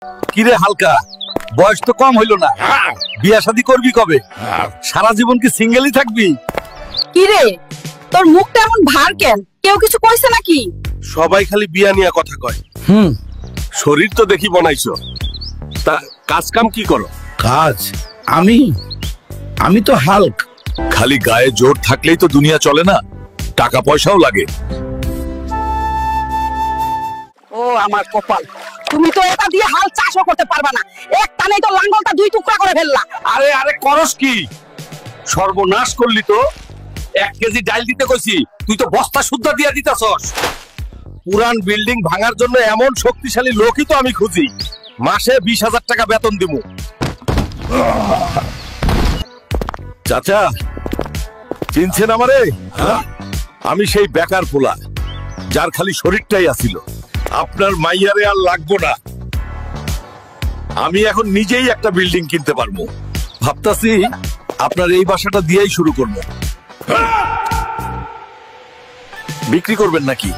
কিরে হালকা, বয়স তো কম হইল না, বিয়া শাদী করবি কবে? সারা জীবন কি সিঙ্গেলই থাকবি? কিরে তোর মুখটা এমন ভার কেন? কেউ কিছু কইছে নাকি? সবাই খালি বিয়া নিয়ে কথা কয়। শরীর তো দেখি বনাইছো, তা কাজ কাম কি করো? কাজ? আমি তো হাল্ক। খালি গায়ে জোর থাকলেই তো দুনিয়া চলে না, টাকা পয়সাও লাগে। ও আমার কপাল, তুমি তো এটা দিয়ে হাল চাষও করতে পারবা না। এক টানেই তো লাঙ্গলটা দুই টুকরা করে ফেললা। আরে আরে করস কি? সর্বনাশ করলি তো। 1 কেজি ডাল দিতে কইছি, তুই তো বস্তা সুদ্ধা দিয়া দিতাছস। পুরান বিল্ডিং ভাঙার জন্য এমন শক্তিশালী লোকই তো আমি খুঁজি। মাসে 20,000 টাকা বেতন দিমু। চাচা চিনছেন আমারে? আমি সেই বেকার পোলা, যার খালি শরীরটাই আছিল। আপনার মাইয়ারে আর লাগবো না। আমি এখন নিজেই একটা বিল্ডিং কিনতে পারবো। ভাবতাছি আপনার এই বাসাটা দিয়েই শুরু করবো। বিক্রি করবেন নাকি?